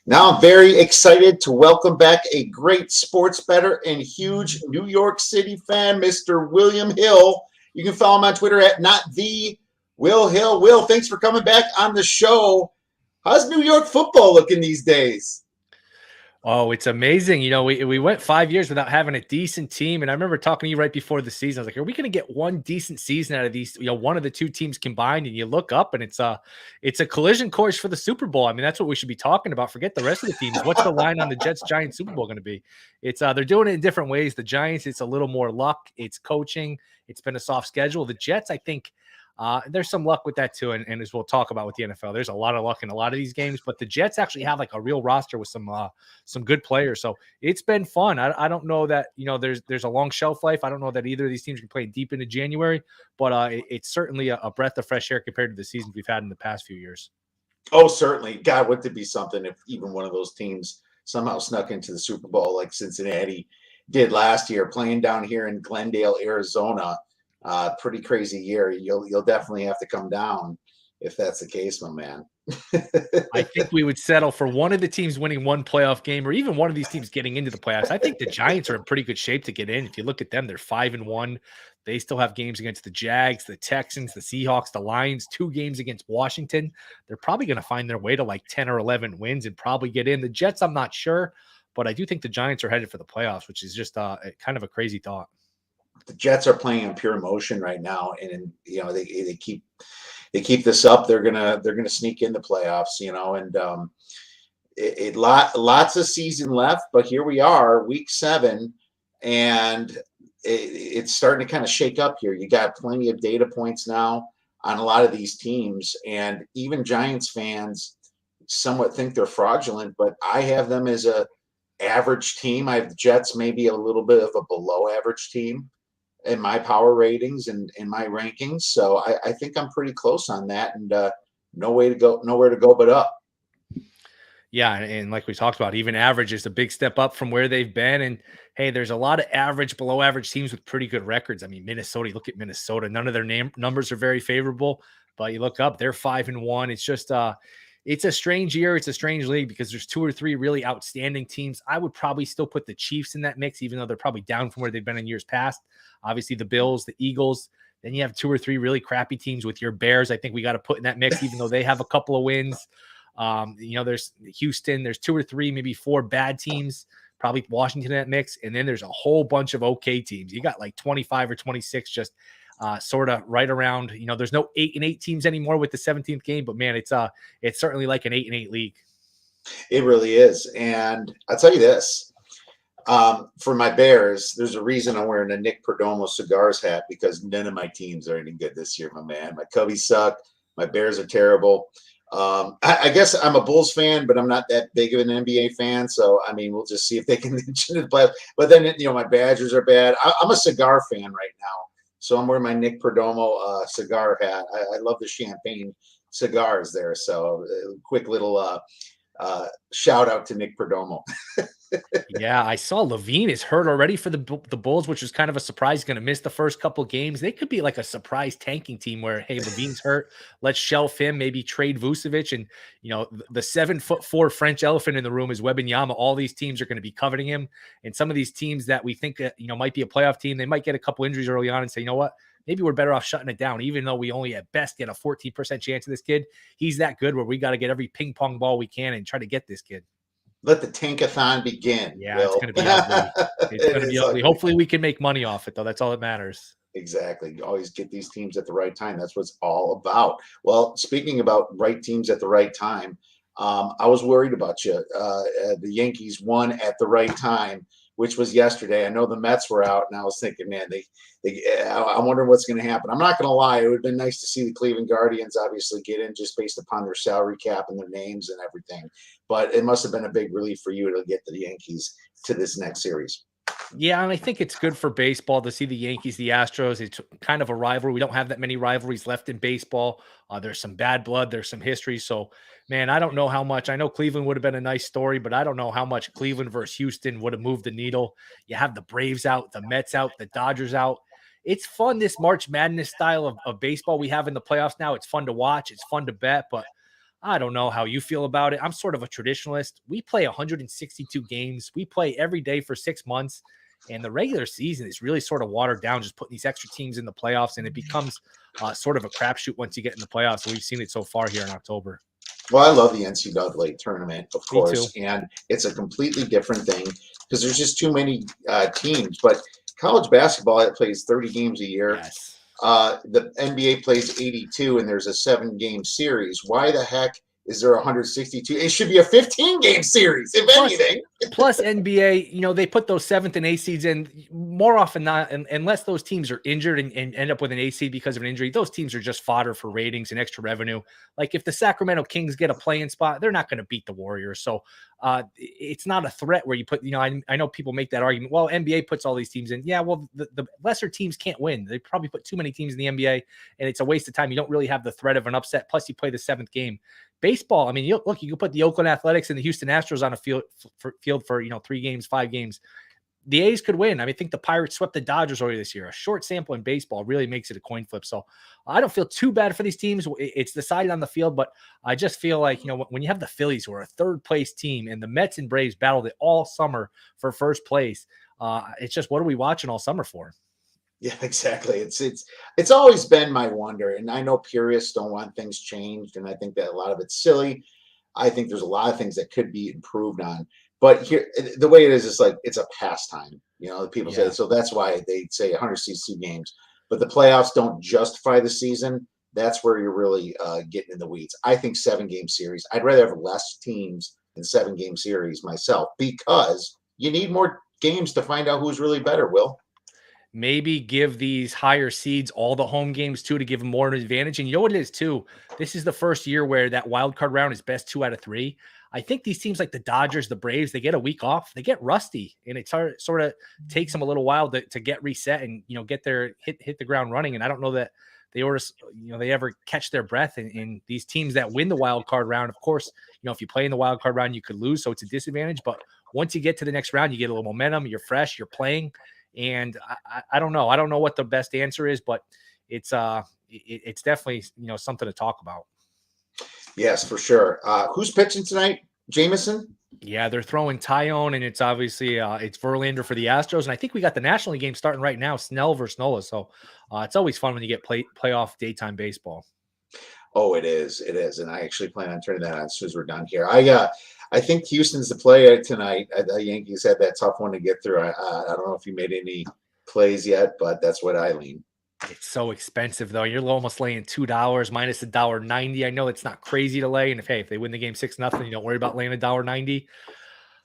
Now I'm very excited to welcome back a great sports bettor and huge New York City fan, Mr. William Hill. You can follow him on Twitter at not the Will Hill. Will, thanks for coming back on the show. How's New York football looking these days? Oh, it's amazing. We went 5 years without having a decent team. And I remember talking to you right before the season. I was like, are we going to get one decent season out of these, one of the two teams combined? And you look up and it's a collision course for the Super Bowl. I mean, that's what we should be talking about. Forget the rest of the teams. What's the line on the Jets-Giants Super Bowl going to be? It's they're doing it in different ways. The Giants, it's a little more luck. It's coaching. It's been a soft schedule. The Jets, I think, there's some luck with that too, and as we'll talk about with the NFL, there's a lot of luck in a lot of these games. But the Jets actually have like a real roster with some good players, so it's been fun. I don't know that there's a long shelf life. I don't know that either of these teams can play deep into January, but it's certainly a breath of fresh air compared to the seasons we've had in the past few years. Oh, certainly. God, wouldn't it be something if even one of those teams somehow snuck into the Super Bowl like Cincinnati did last year, playing down here in Glendale, Arizona. Pretty crazy year. You'll definitely have to come down if that's the case, my man. I think we would settle for one of the teams winning one playoff game, or even one of these teams getting into the playoffs. I think the Giants are in pretty good shape to get in. If you look at them, they're 5-1. They still have games against the Jags, the Texans, the Seahawks, the Lions, 2 games against Washington. They're probably going to find their way to like 10 or 11 wins and probably get in. The Jets, I'm not sure, but I do think the Giants are headed for the playoffs, which is just kind of a crazy thought. The Jets are playing on pure emotion right now, and they keep this up. They're gonna sneak in the playoffs, and lots of season left, but here we are, week 7, and it's starting to kind of shake up here. You got plenty of data points now on a lot of these teams, and even Giants fans somewhat think they're fraudulent, but I have them as a average team. I have the Jets maybe a little bit of a below average team in my power ratings and in my rankings. So I think I'm pretty close on that, and nowhere to go but up. Yeah, and like we talked about, even average is a big step up from where they've been. And hey, there's a lot of average, below average teams with pretty good records. I mean, Minnesota, you look at Minnesota, none of their numbers are very favorable, but you look up, they're 5-1. It's just it's a strange year. It's a strange league because there's 2 or 3 really outstanding teams. I would probably still put the Chiefs in that mix, even though they're probably down from where they've been in years past. Obviously, the Bills, the Eagles. Then you have 2 or 3 really crappy teams with your Bears. I think we got to put in that mix, even though they have a couple of wins. There's Houston. There's 2 or 3, maybe 4 bad teams. Probably Washington in that mix. And then there's a whole bunch of okay teams. You got like 25 or 26 just sort of right around, there's no 8-8 teams anymore with the 17th game, but man, it's certainly like an 8-8 league. It really is. And I'll tell you this, for my Bears, there's a reason I'm wearing a Nick Perdomo Cigars hat, because none of my teams are any good this year, my man. My Cubbies suck. My Bears are terrible. I guess I'm a Bulls fan, but I'm not that big of an NBA fan. So, I mean, we'll just see if they can inch into the playoffs. But then, my Badgers are bad. I'm a cigar fan right now. So I'm wearing my Nick Perdomo cigar hat. I love the champagne cigars there. So quick little shout out to Nick Perdomo. Yeah, I saw Levine is hurt already for the Bulls, which is kind of a surprise. He's going to miss the first couple games. They could be like a surprise tanking team where, hey, Levine's hurt. Let's shelf him, maybe trade Vucevic. And, the 7'4" French elephant in the room is Wembanyama. All these teams are going to be coveting him. And some of these teams that we think that, might be a playoff team, they might get a couple injuries early on and say, you know what? Maybe we're better off shutting it down, even though we only at best get a 14% chance of this kid. He's that good where we got to get every ping pong ball we can and try to get this kid. Let the tankathon begin. Yeah, Will. It's going to be ugly. It's going to be ugly. Hopefully we can make money off it, though. That's all that matters. Exactly. You always get these teams at the right time. That's what it's all about. Well, speaking about right teams at the right time, I was worried about you. The Yankees won at the right time, which was yesterday. I know the Mets were out, and I was thinking, man, I wonder what's going to happen. I'm not going to lie. It would have been nice to see the Cleveland Guardians obviously get in just based upon their salary cap and their names and everything. But it must have been a big relief for you to get the Yankees to this next series. Yeah, and I think it's good for baseball to see the Yankees, the Astros. It's kind of a rivalry. We don't have that many rivalries left in baseball. There's some bad blood. There's some history. So, man, I don't know how much. I know Cleveland would have been a nice story, but I don't know how much Cleveland versus Houston would have moved the needle. You have the Braves out, the Mets out, the Dodgers out. It's fun, this March Madness style of baseball we have in the playoffs now. It's fun to watch. It's fun to bet, but I don't know how you feel about it. I'm sort of a traditionalist. We play 162 games. We play every day for 6 months. And the regular season is really sort of watered down, just putting these extra teams in the playoffs. And it becomes sort of a crapshoot once you get in the playoffs. And we've seen it so far here in October. Well, I love the NCAA tournament, of Me too. course, and it's a completely different thing because there's just too many teams. But college basketball, it plays 30 games a year. Yes. The NBA plays 82, and there's a 7-game series. Why the heck is there 162? It should be a 15-game series, if anything. Plus NBA, they put those 7th and 8th seeds in more often not, unless those teams are injured and end up with an 8th seed because of an injury. Those teams are just fodder for ratings and extra revenue. Like if the Sacramento Kings get a play-in spot, they're not going to beat the Warriors. So it's not a threat where you put, I know people make that argument. Well, NBA puts all these teams in. Yeah, well, the lesser teams can't win. They probably put too many teams in the NBA, and it's a waste of time. You don't really have the threat of an upset. Plus, you play the 7th game. Baseball, I mean, you can put the Oakland Athletics and the Houston Astros on a field for 3 games, 5 games. The A's could win. I mean, I think the Pirates swept the Dodgers earlier this year. A short sample in baseball really makes it a coin flip. So I don't feel too bad for these teams. It's decided on the field, but I just feel like, when you have the Phillies, who are a 3rd place team, and the Mets and Braves battled it all summer for 1st place, it's just, what are we watching all summer for? Yeah, exactly. It's always been my wonder, and I know purists don't want things changed, and I think that a lot of it's silly. I think there's a lot of things that could be improved on, but here, the way it is like it's a pastime. People say so. That's why they say 162 games, but the playoffs don't justify the season. That's where you're really getting in the weeds. I think 7-game series. I'd rather have less teams than 7-game series myself because you need more games to find out who's really better. Will. Maybe give these higher seeds all the home games too, to give them more of an advantage. And you know what it is too? This is the first year where that wild card round is best 2 out of 3. I think these teams like the Dodgers, the Braves, they get a week off, they get rusty, and it sort of takes them a little while to get reset and, get their hit the ground running. And I don't know that they ever catch their breath. And these teams that win the wild card round, of course, if you play in the wild card round, you could lose. So it's a disadvantage. But once you get to the next round, you get a little momentum, you're fresh, you're playing. And I don't know. I don't know what the best answer is, but it's definitely, something to talk about. Yes, for sure. Who's pitching tonight? Jameson? Yeah, they're throwing Tyone, and it's obviously it's Verlander for the Astros. And I think we got the National League game starting right now, Snell versus Nola. So it's always fun when you get playoff daytime baseball. Oh, it is. It is. And I actually plan on turning that on as soon as we're done here. I think Houston's the play tonight. The Yankees had that tough one to get through. I don't know if you made any plays yet, but that's what I lean. It's so expensive though. You're almost laying $2 minus $1.90. I know it's not crazy to lay. And if they win the game 6-0, you don't worry about laying $1.90.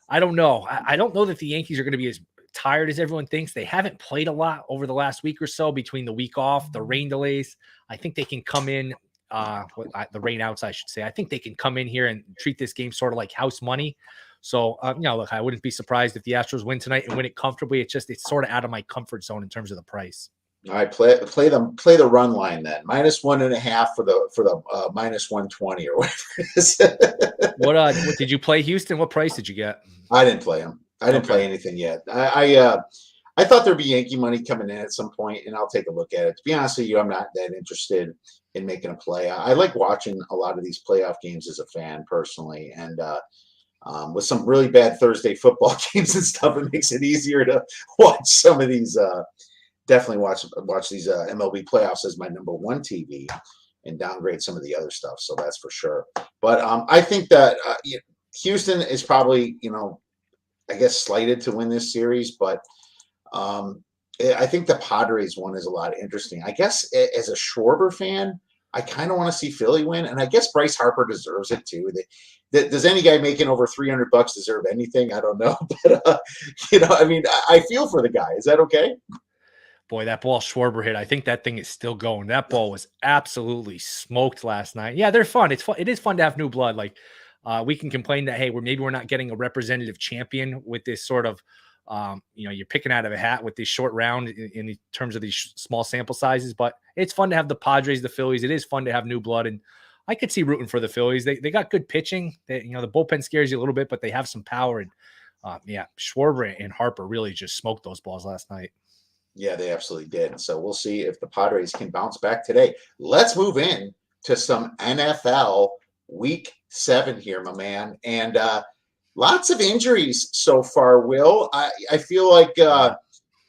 I don't know. I don't know that the Yankees are going to be as tired as everyone thinks. They haven't played a lot over the last week or so between the week off, the rain delays. I think they can come in. The rain outs, I should say. I think they can come in here and treat this game sort of like house money. So, look, I wouldn't be surprised if the Astros win tonight and win it comfortably. It's sort of out of my comfort zone in terms of the price. All right, play the run line then. -1.5 for the -120 or whatever it is. What did you play, Houston? What price did you get? I didn't play him. I didn't play anything yet. I thought there'd be Yankee money coming in at some point, and I'll take a look at it. To be honest with you, I'm not that interested in making a play. I like watching a lot of these playoff games as a fan personally, and with some really bad Thursday football games and stuff, it makes it easier to watch some of these. Definitely watch these MLB playoffs as my number one TV, and downgrade some of the other stuff. So that's for sure. But I think that Houston is probably I guess slated to win this series, but I think the Padres one is a lot interesting. I guess as a Schwarber fan, I kind of want to see Philly win, and I guess Bryce Harper deserves it too. Does any guy making over $300 deserve anything? I don't know, but I mean, I feel for the guy. Is that okay? Boy, that ball Schwarber hit, I think that thing is still going. That ball was absolutely smoked last night. Yeah, they're fun. It is fun to have new blood. Like we can complain that, hey, we're not getting a representative champion with this sort of, you're picking out of a hat with this short round in terms of these small sample sizes, but it's fun to have the Padres, the Phillies. It is fun to have new blood. And I could see rooting for the Phillies. They got good pitching. The bullpen scares you a little bit, but they have some power. And Schwarber and Harper really just smoked those balls last night. Yeah, they absolutely did. So we'll see if the Padres can bounce back today. Let's move in to some NFL week 7 here, my man. And lots of injuries so far, Will. I feel like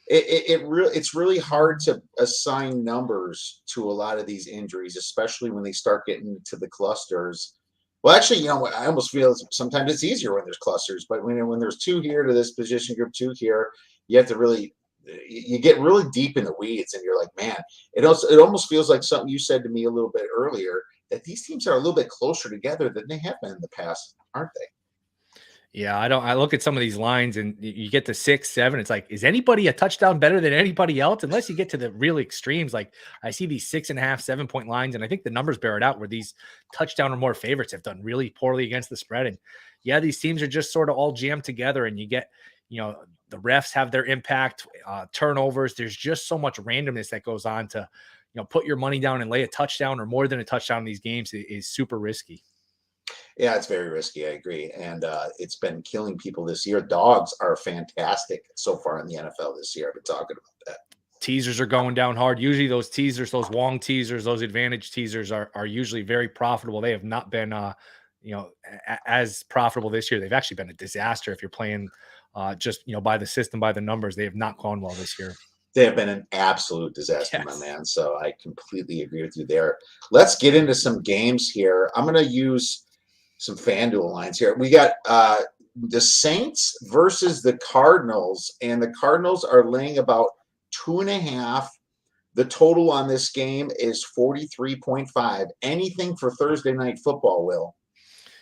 it's really hard to assign numbers to a lot of these injuries, especially when they start getting to the clusters. Well, actually, you know what? I almost feel sometimes it's easier when there's clusters, but when there's 2 here to this position group, 2 here, you have to really you get really deep in the weeds, and you're like, man, it almost feels like something you said to me a little bit earlier, that these teams are a little bit closer together than they have been in the past, aren't they? Yeah, I look at some of these lines and you get to 6, 7. It's like, is anybody a touchdown better than anybody else? Unless you get to the real extremes. Like I see these 6.5, 7 point lines, and I think the numbers bear it out where these touchdown or more favorites have done really poorly against the spread. And yeah, these teams are just sort of all jammed together, and you get, the refs have their impact, turnovers. There's just so much randomness that goes on to, put your money down and lay a touchdown or more than a touchdown in these games is super risky. Yeah, it's very risky. I agree, and it's been killing people this year. Dogs are fantastic so far in the NFL this year. I've been talking about that. Teasers are going down hard. Usually those teasers, those Wong teasers, those advantage teasers are usually very profitable. They have not been, as profitable this year. They've actually been a disaster if you're playing just, by the system, by the numbers. They have not gone well this year. They have been an absolute disaster, Yes. my man. So I completely agree with you there. Let's get into some games here. I'm going to use some FanDuel lines here. We got the Saints versus the Cardinals, and the Cardinals are laying about 2.5. The total on this game is 43.5. Anything for Thursday night football, Will?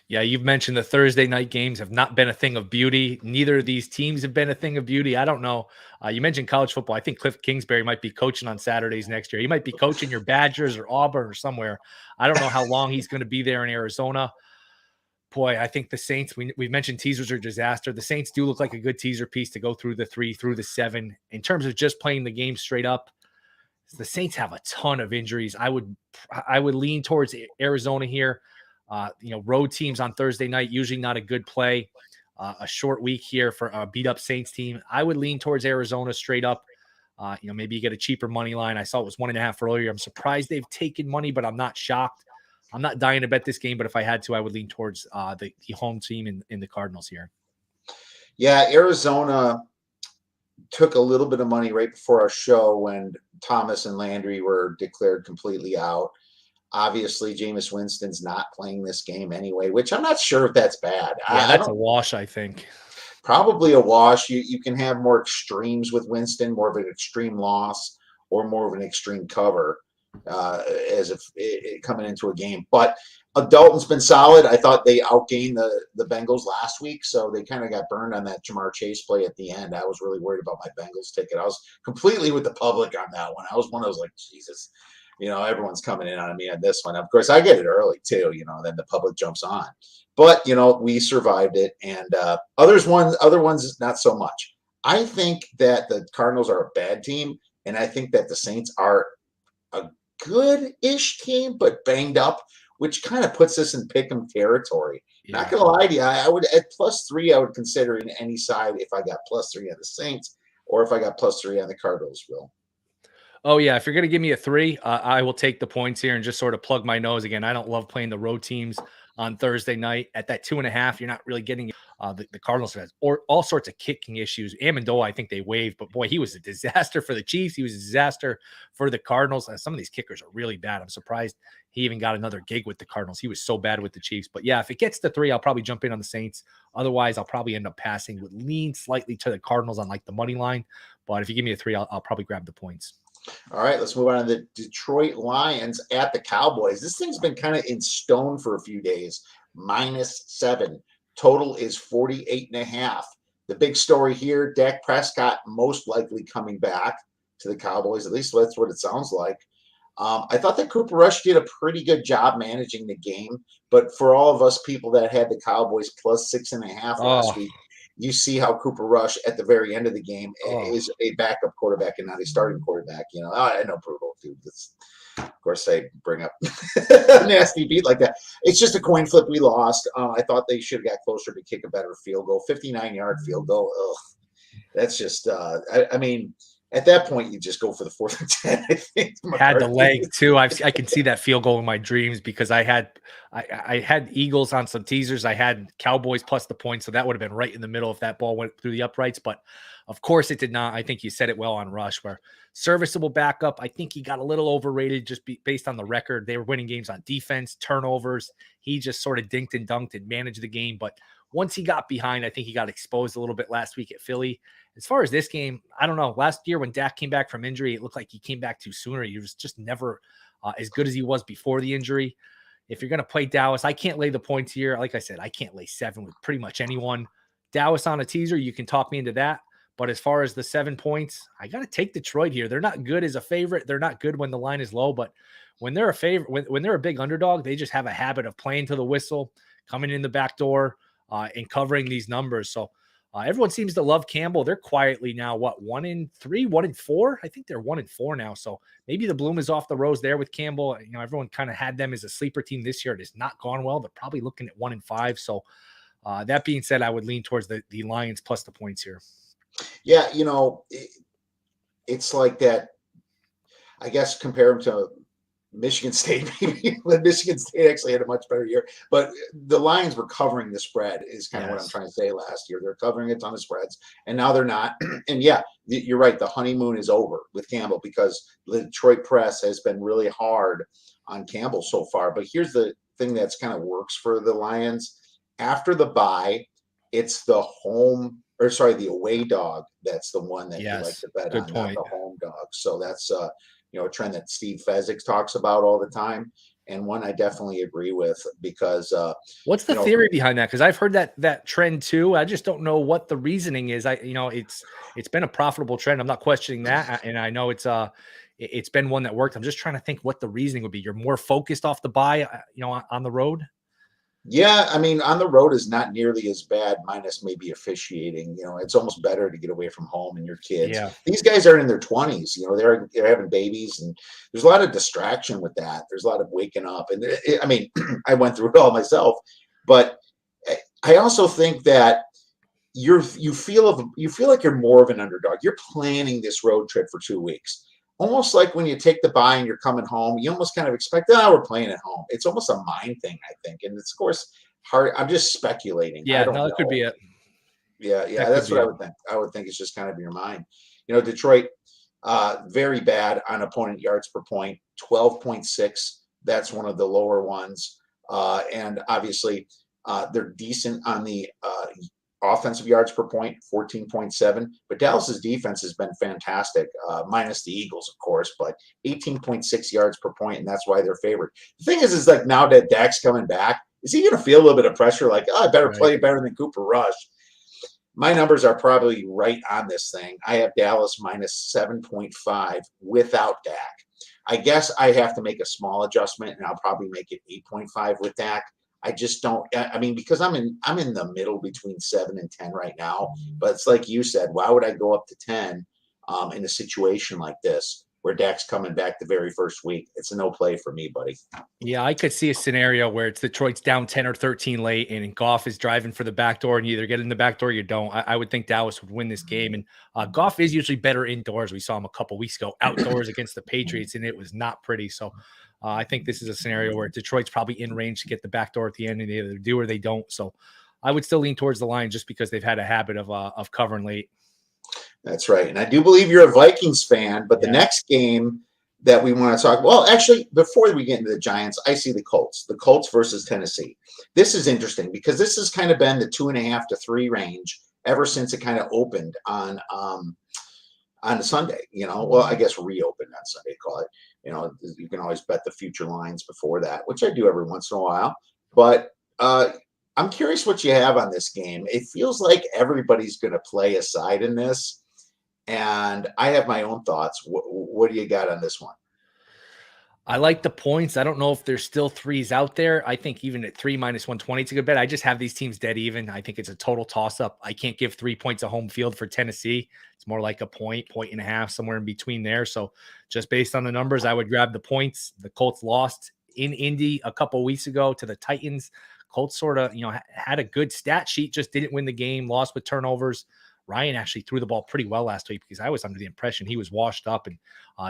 Yeah, you've mentioned the Thursday night games have not been a thing of beauty. Neither of these teams have been a thing of beauty. I don't know. You mentioned college football. I think Cliff Kingsbury might be coaching on Saturdays next year. He might be coaching your Badgers or Auburn or somewhere. I don't know how long he's going to be there in Arizona. Boy, I think the Saints, we've mentioned teasers are disaster. The Saints do look like a good teaser piece to go through the 3, through the 7. In terms of just playing the game straight up, the Saints have a ton of injuries. I would lean towards Arizona here. Road teams on Thursday night, usually not a good play. A short week here for a beat up Saints team. I would lean towards Arizona straight up. Maybe you get a cheaper money line. I saw it was 1.5 earlier. I'm surprised they've taken money, but I'm not shocked. I'm not dying to bet this game, but if I had to, I would lean towards the home team in the Cardinals here. Yeah, Arizona took a little bit of money right before our show when Thomas and Landry were declared completely out. Obviously, Jameis Winston's not playing this game anyway, which I'm not sure if that's bad. Yeah, that's a wash, I think. Probably a wash. You can have more extremes with Winston, more of an extreme loss or more of an extreme cover as if coming into a game. But Dalton's been solid. I thought they outgained the Bengals last week, so they kind of got burned on that Jamar Chase play at the end. I was really worried about my Bengals ticket. I was completely with the public on that one. I was like, Jesus, everyone's coming in on me on this one. Of course, I get it early too, then the public jumps on. But, we survived it, and other ones, not so much. I think that the Cardinals are a bad team, and I think that the Saints are a good-ish team, but banged up, which kind of puts us in pick'em territory. Yeah. Not gonna lie to you, I would at +3. I would consider in any side if I got +3 on the Saints or if I got +3 on the Cardinals. Will. Oh yeah, if you're gonna give me a 3, I will take the points here and just sort of plug my nose again. I don't love playing the road teams on Thursday night at that 2.5. You're not really getting the Cardinals has all sorts of kicking issues. Amendola, I think they waived, but boy, he was a disaster for the Chiefs. He was a disaster for the Cardinals. Some of these kickers are really bad. I'm surprised he even got another gig with the Cardinals. He was so bad with the Chiefs. But yeah, if it gets to 3, I'll probably jump in on the Saints. Otherwise, I'll probably end up passing. Would lean slightly to the Cardinals on like the money line. But if you give me a 3, I'll probably grab the points. All right, let's move on to the Detroit Lions at the Cowboys. This thing's been kind of in stone for a few days. -7. Total is 48.5. The big story here, Dak Prescott most likely coming back to the Cowboys. At least that's what it sounds like. I thought that Cooper Rush did a pretty good job managing the game. But for all of us people that had the Cowboys +6.5 last week, you see how Cooper Rush at the very end of the game is a backup quarterback and not a starting quarterback. I know brutal, dude. Of course, they bring up a nasty beat like that. It's just a coin flip. We lost. I thought they should have got closer to kick a better field goal. 59-yard field goal. Ugh. That's just, I mean, at that point, you just go for the 4th and 10. I think had the leg too. I can see that field goal in my dreams because I I had Eagles on some teasers. I had Cowboys plus the points, so that would have been right in the middle if that ball went through the uprights. But of course, it did not. I think you said it well on Rush, where serviceable backup. I think he got a little overrated just based on the record. They were winning games on defense, turnovers. He just sort of dinked and dunked and managed the game. But once he got behind, I think he got exposed a little bit last week at Philly. As far as this game, I don't know. Last year when Dak came back from injury, it looked like he came back too sooner. He was just never as good as he was before the injury. If you're going to play Dallas, I can't lay the points here. Like I said, I can't lay 7 with pretty much anyone. Dallas on a teaser, you can talk me into that. But as far as the 7 points, I got to take Detroit here. They're not good as a favorite. They're not good when the line is low. But when they're a favorite, when they're a big underdog, they just have a habit of playing to the whistle, coming in the back door, and covering these numbers. So everyone seems to love Campbell. They're quietly now, 1-3, 1-4? I think they're 1-4 now. So maybe the bloom is off the rose there with Campbell. Everyone kind of had them as a sleeper team this year. It has not gone well. They're probably looking at 1-5. So that being said, I would lean towards the Lions plus the points here. Yeah, it's like that. I guess compare them to Michigan State, maybe when Michigan State actually had a much better year. But the Lions were covering the spread is kind of what I'm trying to say last year. They're covering a ton of spreads, and now they're not. And yeah, you're right. The honeymoon is over with Campbell because the Detroit press has been really hard on Campbell so far. But here's the thing that's kind of works for the Lions. After the bye, it's the away dog that's the one that you like to bet on, not the home dog. So that's a trend that Steve Fezzik talks about all the time, and one I definitely agree with because what's the theory behind that? Because I've heard that trend too. I just don't know what the reasoning is. It's been a profitable trend. I'm not questioning that, and I know it's been one that worked. I'm just trying to think what the reasoning would be. You're more focused off the bye, on the road. Yeah, I mean, on the road is not nearly as bad, minus maybe officiating. It's almost better to get away from home and your kids. Yeah. These guys are in their 20s. They're having babies, and there's a lot of distraction with that. There's a lot of waking up, and I mean, I went through it all myself. But I also think that you feel like you're more of an underdog. You're planning this road trip for 2 weeks. Almost like when you take the bye and you're coming home, you almost kind of expect, we're playing at home. It's almost a mind thing, I think. And it's, of course, hard. I'm just speculating. Yeah, no, that could be it. Yeah, that's what I would think. I would think it's just kind of your mind. Detroit, very bad on opponent yards per point, 12.6. That's one of the lower ones. And obviously, they're decent on the offensive yards per point, 14.7. But Dallas's defense has been fantastic, minus the Eagles, of course, but 18.6 yards per point, and that's why they're favored. The thing is like now that Dak's coming back, is he going to feel a little bit of pressure? Like, I better play better than Cooper Rush. My numbers are probably right on this thing. I have Dallas minus 7.5 without Dak. I guess I have to make a small adjustment, and I'll probably make it 8.5 with Dak. I just don't. I mean, because I'm in the middle between 7 and 10 right now. But it's like you said, why would I go up to 10 in a situation like this where Dak's coming back the very first week? It's a no play for me, buddy. Yeah, I could see a scenario where it's Detroit's down 10 or 13 late, and Goff is driving for the back door, and you either get in the back door or you don't. I would think Dallas would win this game, and Goff is usually better indoors. We saw him a couple weeks ago outdoors against the Patriots, and it was not pretty. So I think this is a scenario where Detroit's probably in range to get the back door at the end, and they either do or they don't. So I would still lean towards the line just because they've had a habit of covering late. That's right. And I do believe you're a Vikings fan, but the next game that we want to talk, well, actually, before we get into the Giants, I see the Colts versus Tennessee. This is interesting because this has kind of been the 2.5 to 3 range ever since it kind of opened on a Sunday, well, I guess reopened on Sunday, call it. You can always bet the future lines before that, which I do every once in a while. But I'm curious what you have on this game. It feels like everybody's going to play a side in this. And I have my own thoughts. What do you got on this one? I like the points. I don't know if there's still threes out there. I think even at 3 minus 120, it's a good bet. I just have these teams dead even. I think it's a total toss up. I can't give 3 points a home field for Tennessee. It's more like a point and a half, somewhere in between there. So just based on the numbers, I would grab the points. The Colts lost in Indy a couple of weeks ago to the Titans. Colts sort of, had a good stat sheet, just didn't win the game, lost with turnovers. Ryan actually threw the ball pretty well last week because I was under the impression he was washed up, and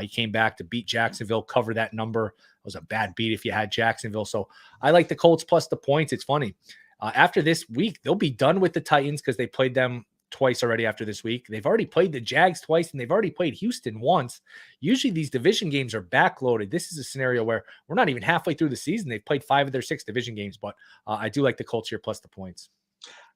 he came back to beat Jacksonville, cover that number. It was a bad beat if you had Jacksonville. So I like the Colts plus the points. It's funny. After this week, they'll be done with the Titans because they played them twice already after this week. They've already played the Jags twice, and they've already played Houston once. Usually these division games are backloaded. This is a scenario where we're not even halfway through the season. They've played 5 of their 6 division games, but I do like the Colts here plus the points.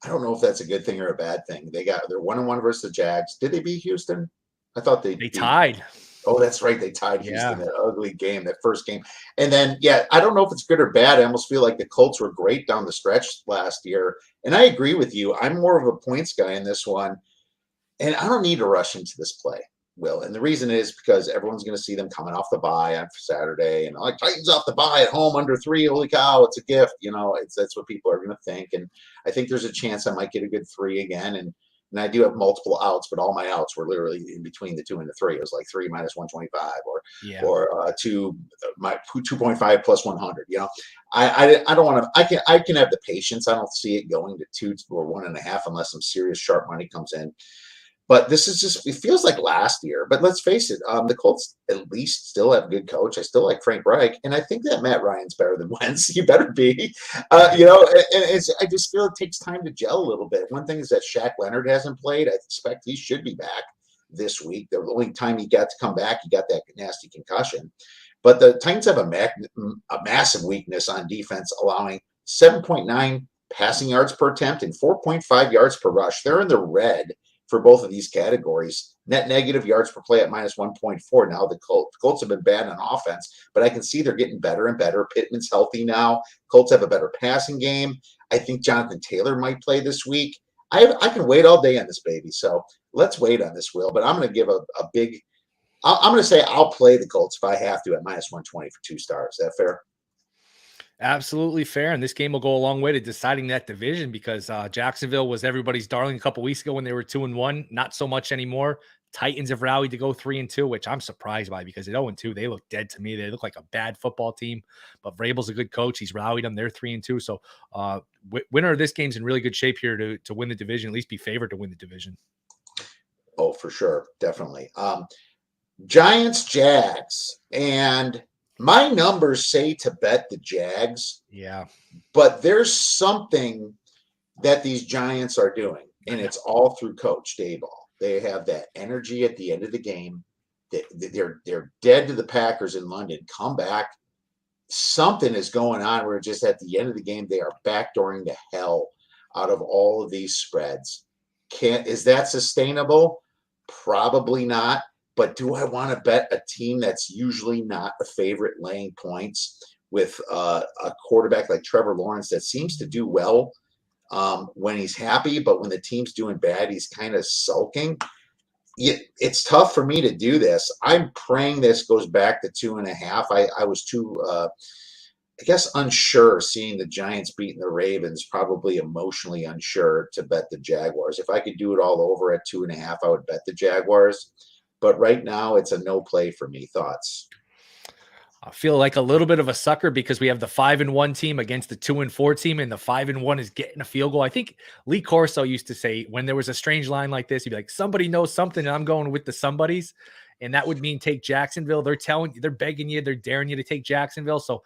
I don't know if that's a good thing or a bad thing. They're 1-1 versus the Jags. Did they beat Houston? I thought they tied. Oh, that's right. They tied Houston, that ugly game, that first game. And then, I don't know if it's good or bad. I almost feel like the Colts were great down the stretch last year. And I agree with you. I'm more of a points guy in this one. And I don't need to rush into this play, Will. And the reason is because everyone's going to see them coming off the bye on Saturday. And like, Titans off the bye at home under 3. Holy cow, it's a gift. That's what people are going to think. And I think there's a chance I might get a good 3 again. And I do have multiple outs, but all my outs were literally in between the 2 and the 3. It was like 3 minus 125 or 2.5 plus 100. I don't want to. I can have the patience. I don't see it going to 2 or 1.5 unless some serious sharp money comes in. But this is just, it feels like last year. But let's face it, the Colts at least still have a good coach. I still like Frank Reich. And I think that Matt Ryan's better than Wentz. He better be. I just feel it takes time to gel a little bit. One thing is that Shaq Leonard hasn't played. I expect he should be back this week. The only time he got to come back, he got that nasty concussion. But the Titans have a massive weakness on defense, allowing 7.9 passing yards per attempt and 4.5 yards per rush. They're in the red for both of these categories. Net negative yards per play at minus 1.4. Now the Colts have been bad on offense, but I can see they're getting better and better. Pittman's healthy now. Colts have a better passing game. I think Jonathan Taylor might play this week. I can wait all day on this baby. So let's wait on this, Will. But I'm going to give a big – I'm going to say I'll play the Colts if I have to at minus 120 for 2 stars. Is that fair? Absolutely fair. And this game will go a long way to deciding that division because Jacksonville was everybody's darling a couple weeks ago when they were 2-1. Not so much anymore. Titans have rallied to go 3-2, which I'm surprised by because at 0-2, they look dead to me. They look like a bad football team, but Vrabel's a good coach. He's rallied them. They're 3-2. So winner of this game's in really good shape here to win the division, at least be favored to win the division. Oh, for sure. Definitely. Giants, Jags, and my numbers say to bet the Jags. Yeah. But there's something that these Giants are doing, and it's all through Coach Daboll. They have that energy at the end of the game. They're dead to the Packers in London. Come back. Something is going on where just at the end of the game, they are backdooring the hell out of all of these spreads. Is that sustainable? Probably not. But do I want to bet a team that's usually not a favorite laying points with a quarterback like Trevor Lawrence that seems to do well when he's happy, but when the team's doing bad, he's kind of sulking? It's tough for me to do this. I'm praying this goes back to 2.5. I was too, I guess, unsure seeing the Giants beating the Ravens, probably emotionally unsure to bet the Jaguars. If I could do it all over at 2.5, I would bet the Jaguars. But right now, it's a no play for me. Thoughts? I feel like a little bit of a sucker because we have the 5-1 team against the 2-4 team, and the 5-1 is getting a field goal. I think Lee Corso used to say when there was a strange line like this, he'd be like, somebody knows something, and I'm going with the somebodies. And that would mean take Jacksonville. They're telling you, they're begging you, they're daring you to take Jacksonville. So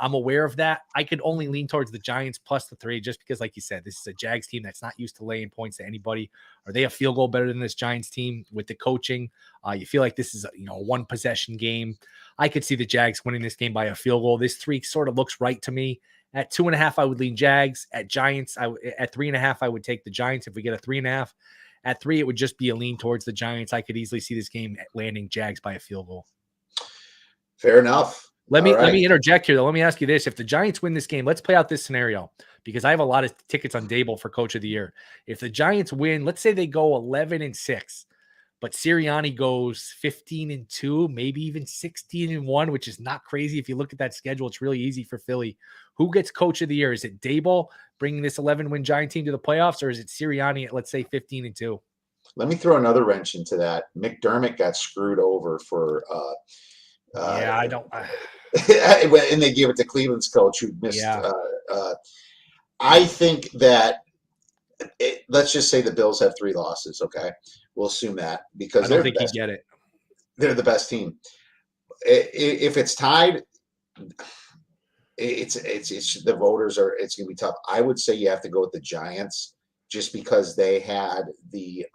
I'm aware of that. I could only lean towards the Giants plus the 3 just because, like you said, this is a Jags team that's not used to laying points to anybody. Are they a field goal better than this Giants team with the coaching? You feel like this is a one possession game. I could see the Jags winning this game by a field goal. This 3 sort of looks right to me. At 2.5, I would lean Jags. At Giants, at 3.5, I would take the Giants. If we get a 3.5, at 3, it would just be a lean towards the Giants. I could easily see this game landing Jags by a field goal. Fair enough. Let me interject here, though. Let me ask you this. If the Giants win this game, let's play out this scenario because I have a lot of tickets on Daboll for Coach of the Year. If the Giants win, let's say they go 11-6, but Sirianni goes 15-2, maybe even 16-1, which is not crazy. If you look at that schedule, it's really easy for Philly. Who gets Coach of the Year? Is it Daboll bringing this 11-win Giant team to the playoffs, or is it Sirianni at, let's say, 15-2? Let me throw another wrench into that. McDermott got screwed over for I don't. And they gave it to Cleveland's coach who missed. Yeah. I think that let's just say the Bills have 3 losses. Okay, we'll assume that I because don't they're the think he'd best. get it. They're the best team. If it's tied, it's the voters are. It's going to be tough. I would say you have to go with the Giants just because they had the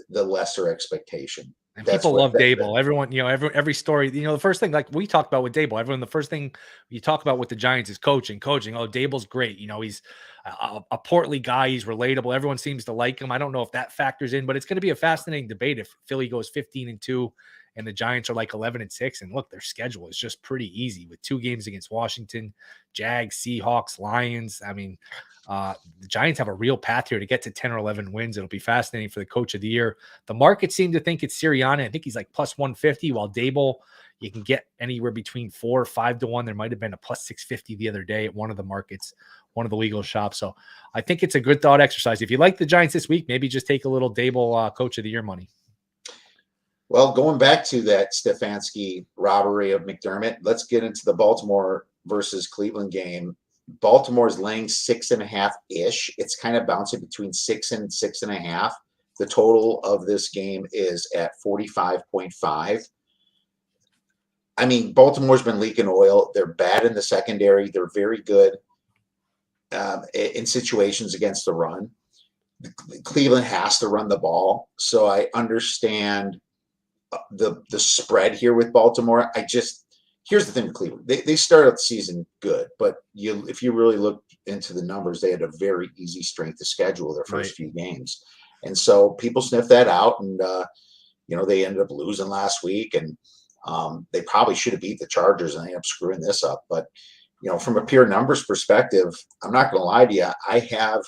lesser expectation. And That's people what love Dable. Everyone, every story, the first thing, like we talked about with Dable, everyone, the first thing you talk about with the Giants is coaching. Oh, Dable's great. He's a portly guy. He's relatable. Everyone seems to like him. I don't know if that factors in, but it's going to be a fascinating debate if Philly goes 15-2 and the Giants are like 11-6. And look, their schedule is just pretty easy with 2 games against Washington, Jags, Seahawks, Lions. I mean, the Giants have a real path here to get to 10 or 11 wins. It'll be fascinating for the coach of the year. The market seemed to think it's Sirianni. I think he's like plus 150, while Dable, you can get anywhere between 4 or 5 to 1. There might have been a plus 650 the other day at one of the markets, one of the legal shops. So I think it's a good thought exercise. If you like the Giants this week, maybe just take a little Dable coach of the year money. Well, going back to that Stefanski robbery of McDermott, let's get into the Baltimore versus Cleveland game. Baltimore's laying 6.5 ish. It's kind of bouncing between 6 and 6.5. The total of this game is at 45.5. I mean, Baltimore's been leaking oil. They're bad in the secondary. They're very good in situations against the run. Cleveland has to run the ball. So I understand the spread here with Baltimore. Here's the thing with Cleveland. They started the season good, but if you really look into the numbers, they had a very easy strength of schedule their first few games. And so people sniffed that out, and they ended up losing last week, and they probably should have beat the Chargers, and they ended up screwing this up. But from a pure numbers perspective, I'm not going to lie to you. I have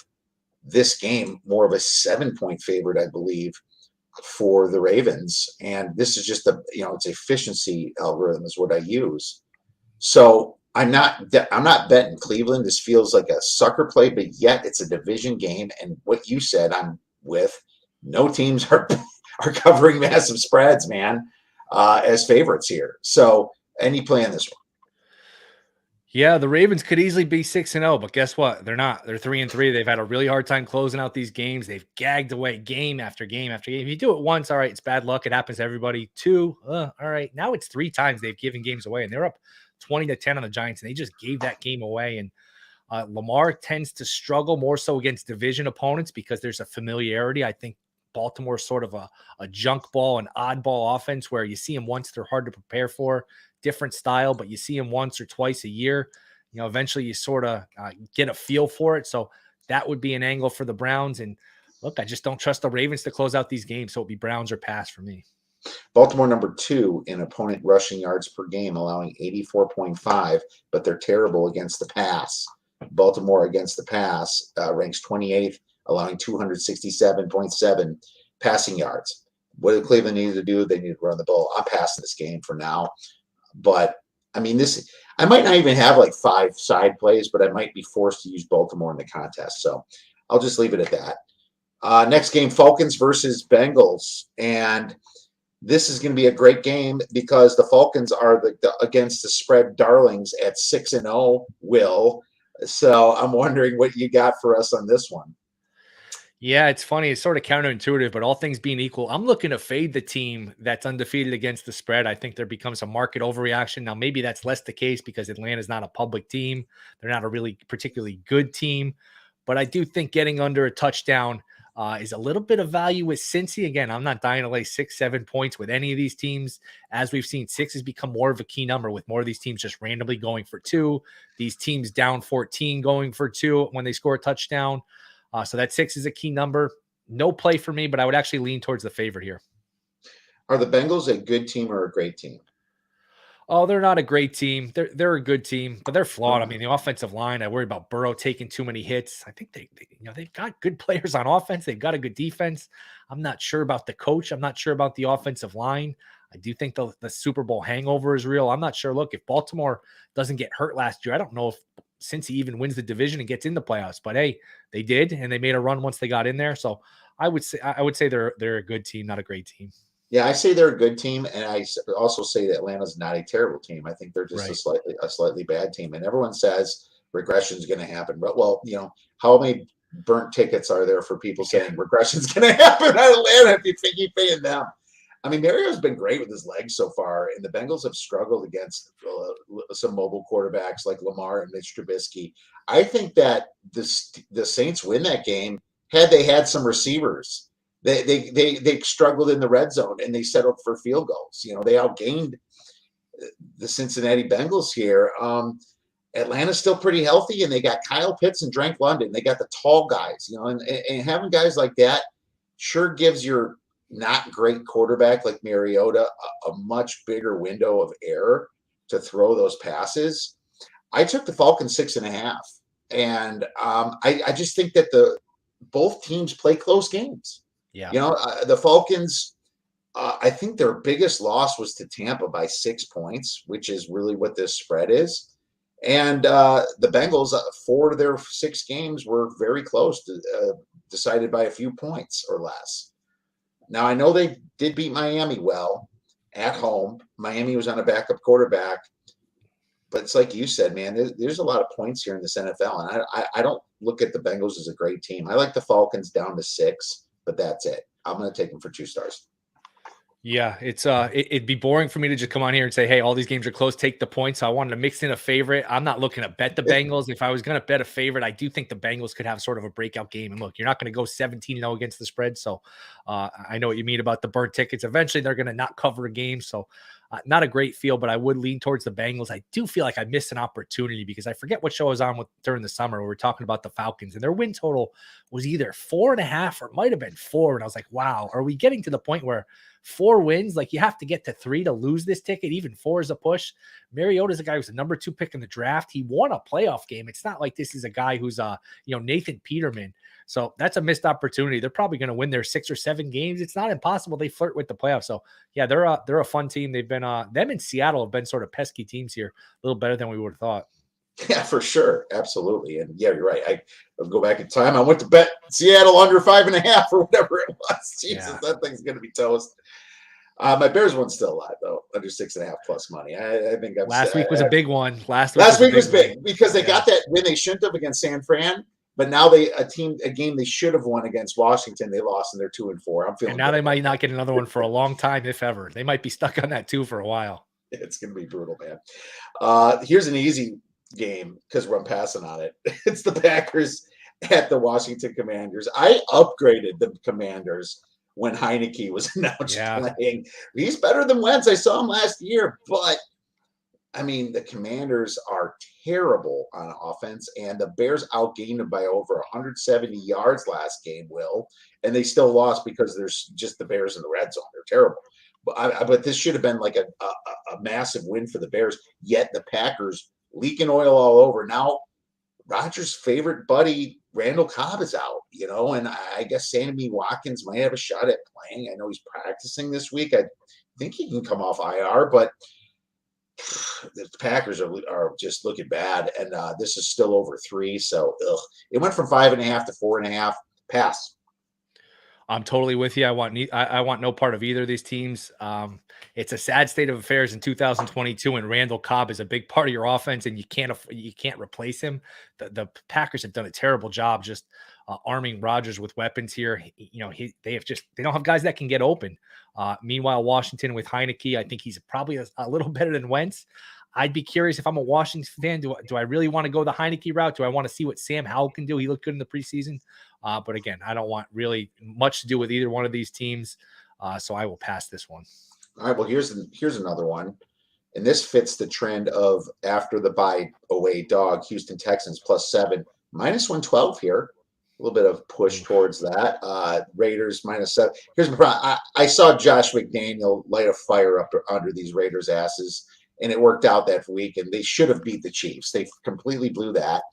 this game more of a 7-point favorite, I believe, for the Ravens, and this is just it's efficiency algorithm is what I use. So I'm not betting Cleveland. This feels like a sucker play, but yet it's a division game. And what you said, I'm with. No teams are covering massive spreads, man, as favorites here. So any play on this one? Yeah, the Ravens could easily be 6-0, but guess what? They're not. They're 3-3. They've had a really hard time closing out these games. They've gagged away game after game after game. If you do it once, all right, it's bad luck. It happens to everybody. 2, all right. Now it's 3 times they've given games away, and they're up 20-10 on the Giants, and they just gave that game away. And Lamar tends to struggle more so against division opponents because there's a familiarity. I think Baltimore's sort of a junk ball, an oddball offense where you see them once, they're hard to prepare for. Different style, but you see him once or twice a year. Eventually you sort of get a feel for it. So that would be an angle for the Browns. And look, I just don't trust the Ravens to close out these games. So it'd be Browns or pass for me. Baltimore number 2 in opponent rushing yards per game, allowing 84.5, but they're terrible against the pass. Baltimore against the pass ranks 28th, allowing 267.7 passing yards. What did Cleveland need to do? They need to run the ball. I'm passing this game for now. But I mean, I might not even have like 5 side plays, but I might be forced to use Baltimore in the contest. So I'll just leave it at that. Next game, Falcons versus Bengals. And this is going to be a great game because the Falcons are against the spread darlings at 6-0, Will. So I'm wondering what you got for us on this one. Yeah, it's funny. It's sort of counterintuitive, but all things being equal, I'm looking to fade the team that's undefeated against the spread. I think there becomes a market overreaction. Now, maybe that's less the case because Atlanta's not a public team. They're not a really particularly good team. But I do think getting under a touchdown is a little bit of value with Cincy. Again, I'm not dying to lay 6-7 points with any of these teams. As we've seen, 6 has become more of a key number with more of these teams just randomly going for 2. These teams down 14 going for 2 when they score a touchdown. So that 6 is a key number. No play for me, but I would actually lean towards the favorite here. Are the Bengals a good team or a great team? Oh, they're not a great team. They're a good team, but they're flawed. I mean, the offensive line, I worry about Burrow taking too many hits. I think they've got good players on offense. They've got a good defense. I'm not sure about the coach. I'm not sure about the offensive line. I do think the Super Bowl hangover is real. I'm not sure. Look, if Baltimore doesn't get hurt last year, I don't know if since he even wins the division and gets in the playoffs, but hey, they did, and they made a run once they got in there. So I would say they're a good team, not a great team. Yeah, I say they're a good team, and I also say that Atlanta's not a terrible team. I think they're just a slightly bad team, and everyone says regression is going to happen. But well, how many burnt tickets are there for people saying regression's going to happen at Atlanta if you keep paying them? I mean, Mario's been great with his legs so far, and the Bengals have struggled against some mobile quarterbacks like Lamar and Mitch Trubisky. I think that the Saints win that game had they had some receivers. They struggled in the red zone, and they settled for field goals. You know, they outgained the Cincinnati Bengals here. Atlanta's still pretty healthy, and they got Kyle Pitts and Drake London. They got the tall guys, you know, and having guys like that sure gives your not great quarterback like Mariota a much bigger window of error to throw those passes. I took the Falcons 6.5, and I just think that both teams play close games. Yeah, you know, the Falcons. I think their biggest loss was to Tampa by 6 points, which is really what this spread is. And the Bengals, 4 of their 6 games were very close to decided by a few points or less. Now, I know they did beat Miami well at home. Miami was on a backup quarterback. But it's like you said, man, there's a lot of points here in this NFL. And I don't look at the Bengals as a great team. I like the Falcons down to 6, but that's it. I'm going to take them for 2 stars. Yeah, it'd be boring for me to just come on here and say, hey, all these games are close, take the points. So I wanted to mix in a favorite. I'm not looking to bet the Bengals. If I was going to bet a favorite, I do think the Bengals could have sort of a breakout game. And look, you're not going to go 17-0 against the spread. So I know what you mean about the burnt tickets. Eventually, they're going to not cover a game. So not a great feel, but I would lean towards the Bengals. I do feel like I missed an opportunity because I forget what show I was on with during the summer. We were talking about the Falcons, and their win total was either 4.5 or it might have been 4. And I was like, wow, are we getting to the point where 4 wins, like you have to get to 3 to lose this ticket? Even 4 is a push. Mariota's a guy who's the number 2 pick in the draft. He won a playoff game. It's not like this is a guy who's Nathan Peterman. So that's a missed opportunity. They're probably going to win their 6 or 7 games. It's not impossible. They flirt with the playoffs. So yeah, they're a fun team. They've been them in Seattle have been sort of pesky teams here, a little better than we would have thought. Yeah, for sure. Absolutely. And yeah, you're right. I'll go back in time. I went to bet Seattle under 5.5 or whatever it was. Jesus, yeah. That thing's going to be toast. My Bears one's still alive though, under 6.5 plus money. I think last week was a big one. Last week was big because they got that win they shouldn't have against San Fran, but now a game they should have won against Washington, they lost and they're 2-4. I'm feeling. And now they might not get another one for a long time, if ever. They might be stuck on that 2 for a while. It's going to be brutal, man. Here's an easy game because I'm passing on it. It's the Packers at the Washington Commanders. I upgraded the Commanders when Heineke was announced playing. He's better than Wentz. I saw him last year, but I mean, the Commanders are terrible on offense, and the Bears outgained them by over 170 yards last game, and they still lost because there's just the Bears in the red zone. They're terrible. But this should have been like a massive win for the Bears, yet the Packers leaking oil all over. Now, Rodgers' favorite buddy, Randall Cobb, is out, and I guess Sammy Watkins might have a shot at playing. I know he's practicing this week. I think he can come off IR, but the Packers are just looking bad, and this is still over 3. So it went from 5.5 to 4.5. Pass. I'm totally with you. I want no part of either of these teams. It's a sad state of affairs in 2022, and Randall Cobb is a big part of your offense, and you can't replace him. The Packers have done a terrible job just arming Rodgers with weapons here. They don't have guys that can get open. Meanwhile, Washington with Heineke, I think he's probably a little better than Wentz. I'd be curious if I'm a Washington fan. Do I really want to go the Heineke route? Do I want to see what Sam Howell can do? He looked good in the preseason. But again, I don't want really much to do with either one of these teams. So I will pass this one. All right. Well, here's another one. And this fits the trend of after the bye away dog, Houston Texans +7, -112 here. A little bit of push towards that. Raiders -7. Here's my problem. I saw Josh McDaniel light a fire up under these Raiders' asses, and it worked out that week, and they should have beat the Chiefs. They completely blew that.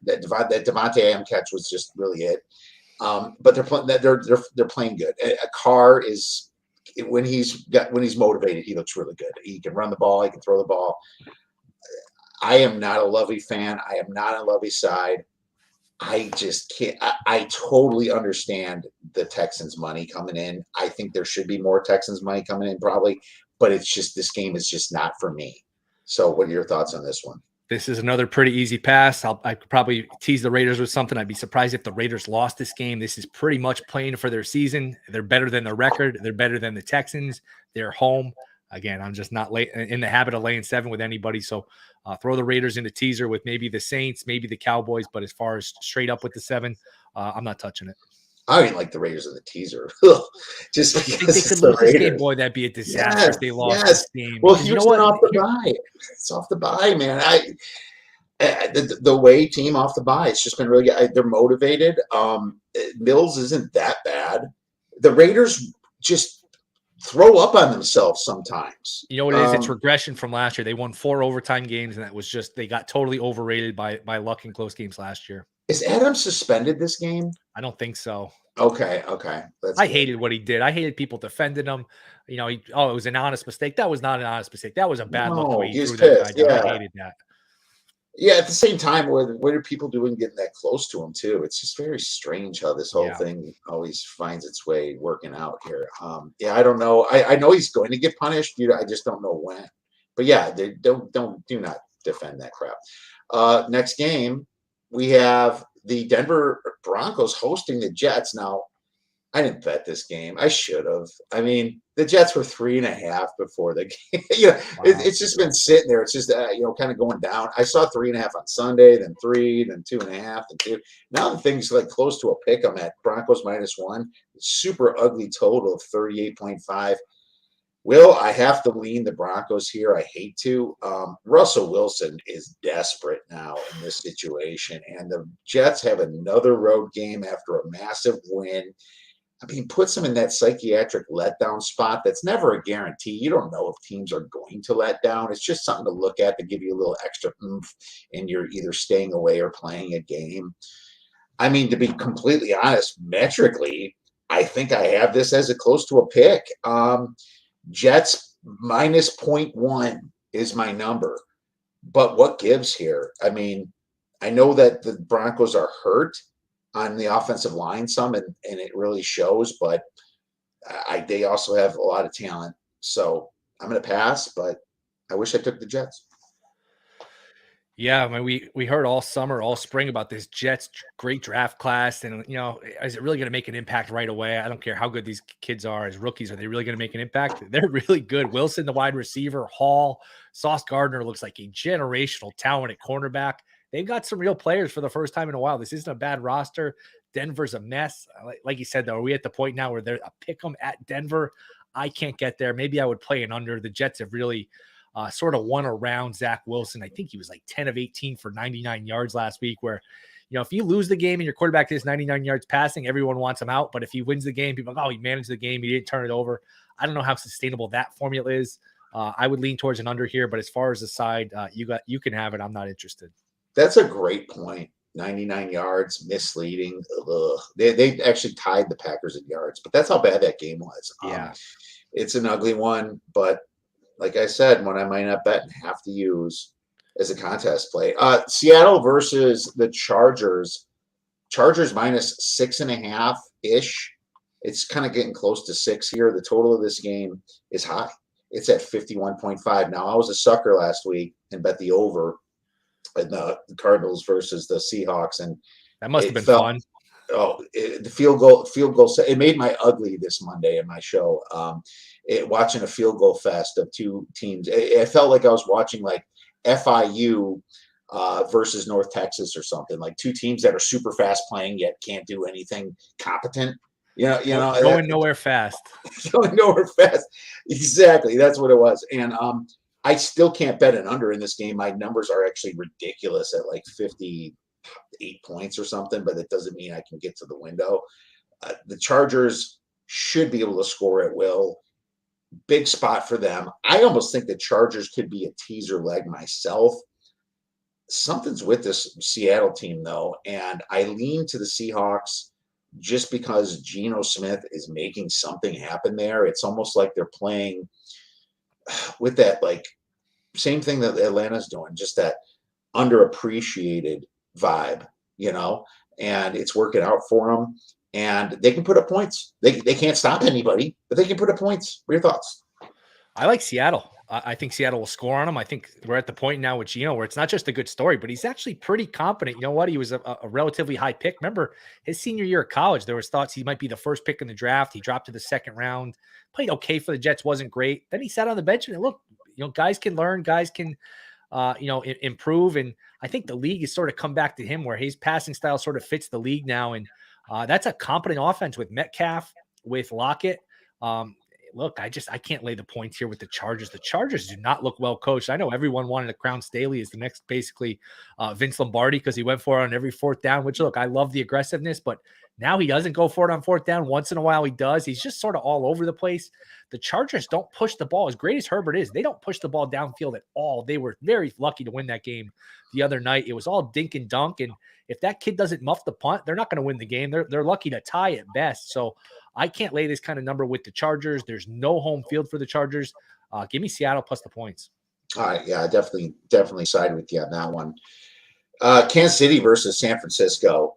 That Devontae Adams catch was just really it. But they're playing good. A Carr is when he's motivated, he looks really good. He can run the ball. He can throw the ball. I am not a Lovey fan. I am not on Lovey's side. I just can't. I totally understand the Texans money coming in. I think there should be more Texans money coming in probably, but it's just this game is just not for me. So what are your thoughts on this one? This is another pretty easy pass. I could probably tease the Raiders with something. I'd be surprised if the Raiders lost this game. This is pretty much playing for their season. They're better than their record. They're better than the Texans. They're home. Again, I'm just not in the habit of laying 7 with anybody. So throw the Raiders in the teaser with maybe the Saints, maybe the Cowboys. But as far as straight up with the 7, I'm not touching it. I didn't like the Raiders in the teaser. Just because They could lose this game. Boy, that'd be a disaster if they lost this game. Well, Because Houston, you know, off the bye. It's off the bye, man. The way team off the bye, it's just been really good. They're motivated. Mills isn't that bad. The Raiders just throw up on themselves sometimes. You know what it is? It's regression from last year. They won 4 overtime games, and that was just they got totally overrated by luck in close games last year. Is Adams suspended this game? I don't think so. Okay. I hated what he did. I hated people defending him. You know, it was an honest mistake. That was not an honest mistake. That was a bad look the way he threw that guy down. I hated that. Yeah, at the same time, what are people doing getting that close to him too? It's just very strange how this whole thing always finds its way working out here. I don't know. I know he's going to get punished. I just don't know when. But yeah, do not defend that crap. Next game, we have the Denver Broncos hosting the Jets. Now, I didn't bet this game. I should have. I mean, the Jets were 3.5 before the game. Wow. It's just been sitting there. It's just kind of going down. I saw 3.5 on Sunday, then 3, then 2.5, then 2. Now the thing's like close to a pick. I'm at Broncos -1. Super ugly total of 38.5. Will I have to lean the Broncos here? I hate to. Russell Wilson is desperate now in this situation, and the Jets have another road game after a massive win. I mean, puts them in that psychiatric letdown spot. That's never a guarantee. You don't know if teams are going to let down. It's just something to look at to give you a little extra oomph, and you're either staying away or playing a game. I mean, to be completely honest, metrically, I think I have this as a close to a pick. Jets -0.1 is my number. But what gives here? I mean, I know that the Broncos are hurt on the offensive line some, and it really shows, but they also have a lot of talent. So I'm going to pass, but I wish I took the Jets. Yeah, I mean, we heard all summer, all spring about this Jets great draft class, and is it really going to make an impact right away? I don't care how good these kids are as rookies. Are they really going to make an impact? They're really good. Wilson, the wide receiver, Hall, Sauce Gardner looks like a generational talent at cornerback. They've got some real players for the first time in a while. This isn't a bad roster. Denver's a mess. Like you said, though, are we at the point now where they're a pick 'em at Denver? I can't get there. Maybe I would play an under. The Jets have really sort of won around Zach Wilson. I think he was like 10 of 18 for 99 yards last week, where, if you lose the game and your quarterback is 99 yards passing, everyone wants him out. But if he wins the game, people are like, oh, he managed the game. He didn't turn it over. I don't know how sustainable that formula is. I would lean towards an under here, but as far as the side, you can have it. I'm not interested. That's a great point. 99 yards, misleading. Ugh. They actually tied the Packers in yards, but that's how bad that game was. Yeah. It's an ugly one, but like I said, one I might not bet and have to use as a contest play. Seattle versus the Chargers. Chargers -6.5-ish. It's kind of getting close to 6 here. The total of this game is high. It's at 51.5. Now, I was a sucker last week and bet the over in the Cardinals versus the Seahawks, and that must have been fun. The field goal. It made my ugly this Monday in my show. Watching a field goal fest of two teams. It felt like I was watching like FIU versus North Texas or something. Like two teams that are super fast playing yet can't do anything competent. Going nowhere fast. Going nowhere fast. Exactly. That's what it was. And I still can't bet an under in this game. My numbers are actually ridiculous at like 58 points or something, but it doesn't mean I can get to the window. The Chargers should be able to score at will. Big spot for them. I almost think the Chargers could be a teaser leg myself. Something's with this Seattle team, though, and I lean to the Seahawks just because Geno Smith is making something happen there. It's almost like they're playing with that, like, same thing that Atlanta's doing, just that underappreciated vibe, and it's working out for them. And they can put up points. They can't stop anybody, but they can put up points. What are your thoughts? I like Seattle. I think Seattle will score on him. I think we're at the point now with Gino where it's not just a good story, but he's actually pretty competent. You know what? He was a relatively high pick. Remember his senior year of college, there was thoughts he might be the first pick in the draft. He dropped to the second round, played okay for the Jets, wasn't great. Then he sat on the bench and look, guys can learn, guys can, improve. And I think the league has sort of come back to him where his passing style sort of fits the league now. And that's a competent offense with Metcalf, with Lockett. Look, I can't lay the points here with the Chargers. The Chargers do not look well coached. I know everyone wanted to crown Staley as the next, basically, Vince Lombardi because he went for it on every fourth down, which, look, I love the aggressiveness, but now he doesn't go for it on fourth down. Once in a while he does. He's just sort of all over the place. The Chargers don't push the ball. As great as Herbert is, they don't push the ball downfield at all. They were very lucky to win that game the other night. It was all dink and dunk, and if that kid doesn't muff the punt, they're not going to win the game. They're lucky to tie at best. So I can't lay this kind of number with the Chargers. There's no home field for the Chargers. Give me Seattle plus the points. All right, yeah, definitely side with you on that one. Kansas City versus San Francisco.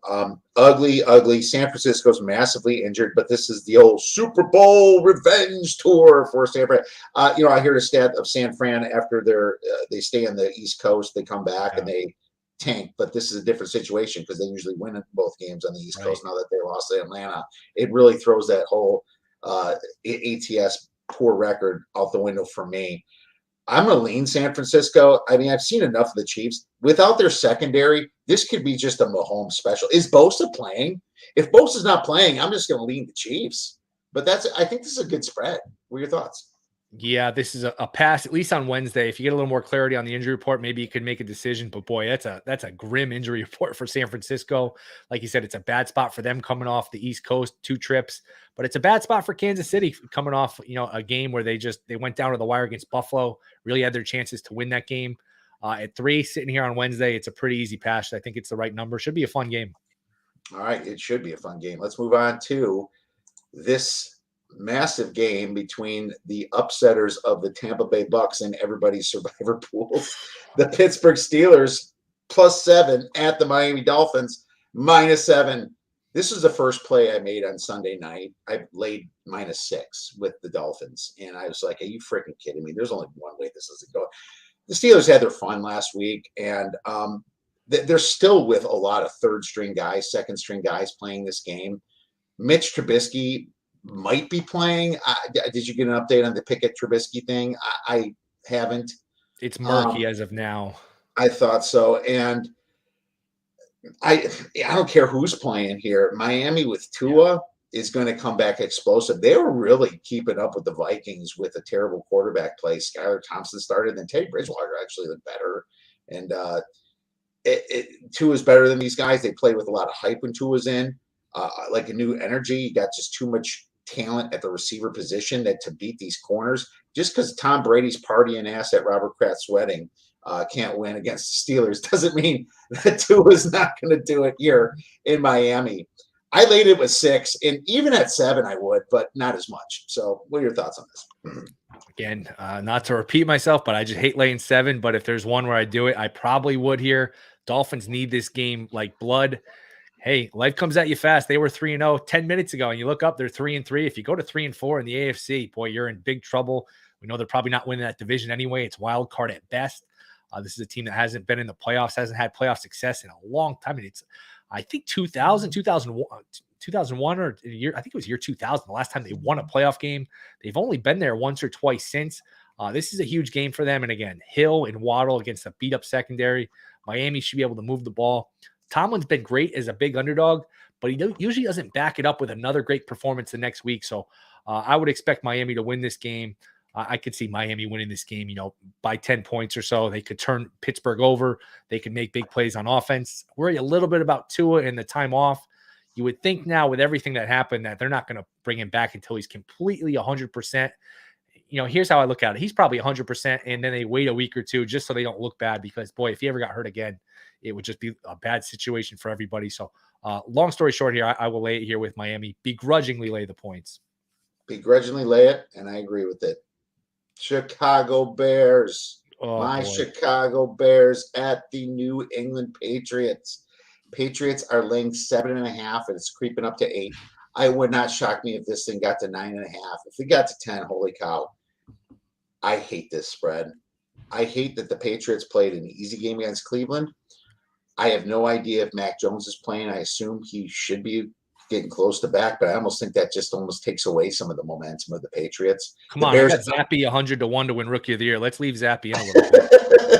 Ugly. San Francisco's massively injured, but this is the old Super Bowl revenge tour for San Fran. I heard a stat of San Fran after they stay on the East Coast, they come back and they tank, but this is a different situation because they usually win both games on the East Coast. Now that they lost to Atlanta, it really throws that whole ATS poor record out the window for me. I'm going to lean San Francisco. I mean, I've seen enough of the Chiefs. Without their secondary, this could be just a Mahomes special. Is Bosa playing? If Bosa's not playing, I'm just going to lean the Chiefs. But I think this is a good spread. What are your thoughts? Yeah, this is a pass, at least on Wednesday. If you get a little more clarity on the injury report, maybe you could make a decision. But boy, that's a grim injury report for San Francisco. Like you said, it's a bad spot for them coming off the East Coast, 2 trips. But it's a bad spot for Kansas City coming off, a game where they went down to the wire against Buffalo, really had their chances to win that game. At 3, sitting here on Wednesday, it's a pretty easy pass. I think it's the right number. Should be a fun game. All right, it should be a fun game. Let's move on to this massive game between the upsetters of the Tampa Bay Bucks and everybody's survivor pools. The Pittsburgh Steelers +7 at the Miami Dolphins -7. This was the first play I made on Sunday night. I laid -6 with the Dolphins, and I was like, are you freaking kidding me? There's only one way this is going. The Steelers had their fun last week, and they're still with a lot of third-string guys, second-string guys playing this game. Mitch Trubisky might be playing. Did you get an update on the Pickett Trubisky thing? I haven't. It's murky as of now. I thought so, and I don't care who's playing here. Miami with Tua is going to come back explosive. They were really keeping up with the Vikings with a terrible quarterback play. Skylar Thompson started, and Teddy Bridgewater actually looked better. And Tua's better than these guys. They play with a lot of hype when Tua's in, like a new energy. You got just too much talent at the receiver position to beat these corners. Just because Tom Brady's partying ass at Robert Kraft's wedding can't win against the Steelers doesn't mean that Tua's not going to do it here in Miami. I laid it with 6, and even at 7 I would, but not as much. So what are your thoughts on this? Again, not to repeat myself, but I just hate laying 7. But if there's one where I do it, I probably would here. Dolphins need this game like blood. Hey, life comes at you fast. They were 3-0 10 minutes ago, and you look up, they're 3-3. If you go to 3-4 in the AFC, boy, you're in big trouble. We know they're probably not winning that division anyway. It's wild card at best. This is a team that hasn't been in the playoffs, hasn't had playoff success in a long time. And it's, I think 2001 or year, I think it was year 2000, the last time they won a playoff game. They've only been there once or twice since. This is a huge game for them. And again, Hill and Waddle against a beat up secondary. Miami should be able to move the ball. Tomlin's been great as a big underdog, but he usually doesn't back it up with another great performance the next week. So I would expect Miami to win this game. I could see Miami winning this game, by 10 points or so. They could turn Pittsburgh over. They could make big plays on offense. Worry a little bit about Tua and the time off. You would think now with everything that happened that they're not going to bring him back until he's completely 100%. Here's how I look at it. He's probably 100%, and then they wait a week or two just so they don't look bad because, boy, if he ever got hurt again, it would just be a bad situation for everybody. So long story short here, I will lay it here with Miami, begrudgingly lay the points. Begrudgingly lay it, and I agree with it. Chicago Bears. Boy. Chicago Bears at the New England Patriots. Patriots are laying 7.5, and it's creeping up to 8. I would not shock me if this thing got to 9.5. If it got to 10, holy cow. I hate this spread. I hate that the Patriots played an easy game against Cleveland. I have no idea if Mac Jones is playing. I assume he should be getting close to back, but I almost think that just almost takes away some of the momentum of the Patriots. Come The on, I Bears. got Zappy 100-1 to win Rookie of the Year. Let's leave Zappy in a little bit.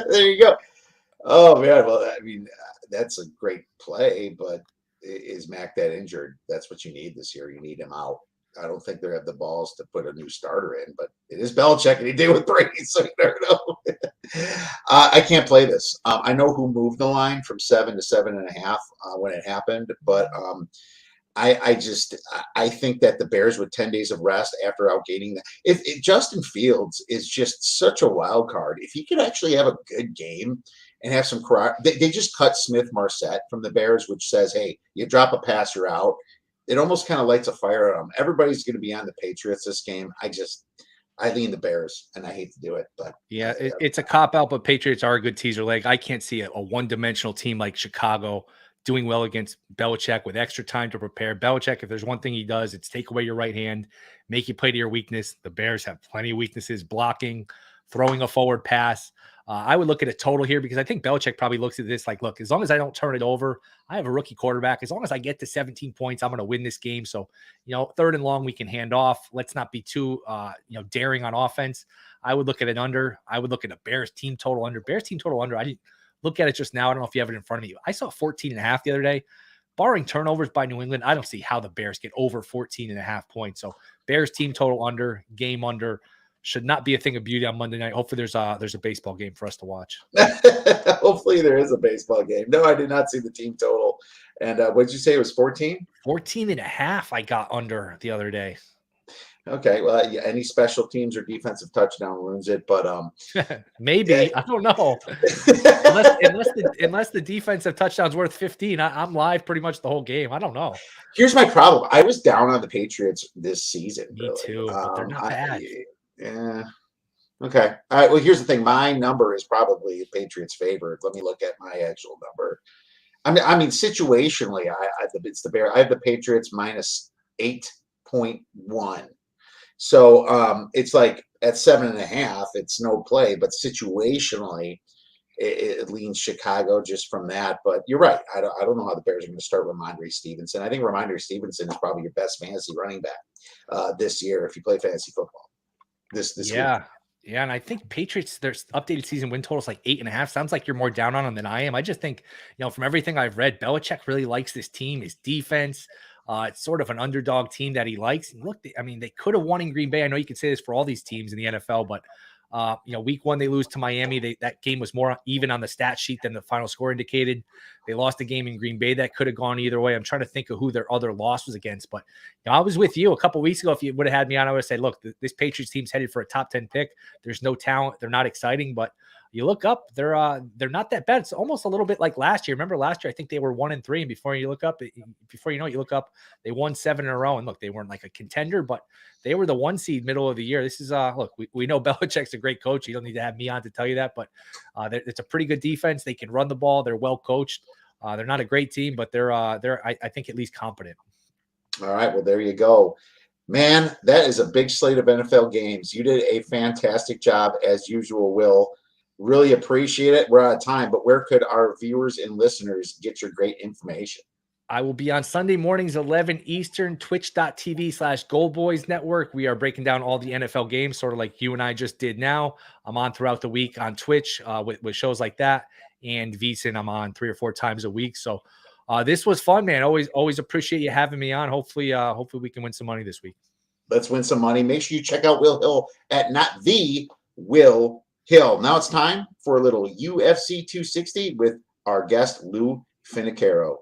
There you go. Oh man, well, I mean, that's a great play, but is Mac that injured? That's what you need this year. You need him out. I don't think they have the balls to put a new starter in, but it is Belichick, and he did with Brady, so you never know. I can't play this. I know who moved the line from 7 to 7.5 when it happened, but I think that the Bears with 10 days of rest after outgaining that, if Justin Fields is just such a wild card, if he could actually have a good game and have some they just cut Smith Marset from the Bears, which says, hey, you drop a pass, you're out. It almost kind of lights a fire on them. Everybody's going to be on the Patriots this game. I lean the Bears, and I hate to do it, but yeah, it's a cop out. But Patriots are a good teaser leg. I can't see a one-dimensional team like Chicago doing well against Belichick with extra time to prepare. Belichick, if there's one thing he does, it's take away your right hand, make you play to your weakness. The Bears have plenty of weaknesses: blocking, throwing a forward pass. I would look at a total here because I think Belichick probably looks at this like, look, as long as I don't turn it over, I have a rookie quarterback. As long as I get to 17 points, I'm going to win this game. So, 3rd and long, we can hand off. Let's not be too, daring on offense. I would look at an under. I would look at a Bears team total under. Bears team total under. I didn't look at it just now. I don't know if you have it in front of you. I saw 14.5 the other day. Barring turnovers by New England, I don't see how the Bears get over 14.5 points. So Bears team total under, game under. Should not be a thing of beauty on Monday night. Hopefully there's a baseball game for us to watch. Hopefully there is a baseball game. No, I did not see the team total. And what did you say it was 14? 14.5 I got under the other day. Okay. Well, yeah, any special teams or defensive touchdown ruins it, but maybe. Yeah. I don't know. unless the defensive touchdown's worth 15, I'm live pretty much the whole game. I don't know. Here's my problem. I was down on the Patriots this season. Me too, but they're not bad. Yeah. Okay. All right. Well, here's the thing. My number is probably the Patriots' favorite. Let me look at my actual number. I mean, situationally, it's the Bears. I have the Patriots minus 8.1. So it's like at 7.5, it's no play. But situationally, it leans Chicago just from that. But you're right. I don't know how the Bears are going to start Ramondre Stevenson. I think Ramondre Stevenson is probably your best fantasy running back this year if you play fantasy football. This yeah. week. Yeah, and I think Patriots, their updated season win total is like 8.5. Sounds like you're more down on them than I am. I just think, from everything I've read, Belichick really likes this team, his defense. It's sort of an underdog team that he likes. And look, they could have won in Green Bay. I know you can say this for all these teams in the NFL, but week 1 they lose to Miami. That game was more even on the stat sheet than the final score indicated. They lost a game in Green Bay that could have gone either way. I'm trying to think of who their other loss was against, but I was with you a couple weeks ago. If you would have had me on, I would have said, look, this Patriots team's headed for a top 10 pick. There's no talent. They're not exciting, but you look up, they're not that bad. It's almost a little bit like last year. Remember last year, I think they were 1-3, and before you know it, you look up, they won 7 in a row. And look, they weren't like a contender, but they were the 1 seed middle of the year. This is look, we know Belichick's a great coach. You don't need to have me on to tell you that, but it's a pretty good defense. They can run the ball. They're well coached. They're not a great team, but they're I think at least competent. All right, well there you go. Man, that is a big slate of NFL games. You did a fantastic job as usual, Will. Really appreciate it. We're out of time, but where could our viewers and listeners get your great information? I will be on Sunday mornings, 11 Eastern, twitch.tv/Goldboys Network. We are breaking down all the NFL games, sort of like you and I just did now. I'm on throughout the week on Twitch with shows like that. And VSiN, I'm on 3 or 4 times a week. So this was fun, man. Always appreciate you having me on. Hopefully we can win some money this week. Let's win some money. Make sure you check out Will Hill at Not The Will Hill. Now it's time for a little UFC 260 with our guest, Lou Finicaro.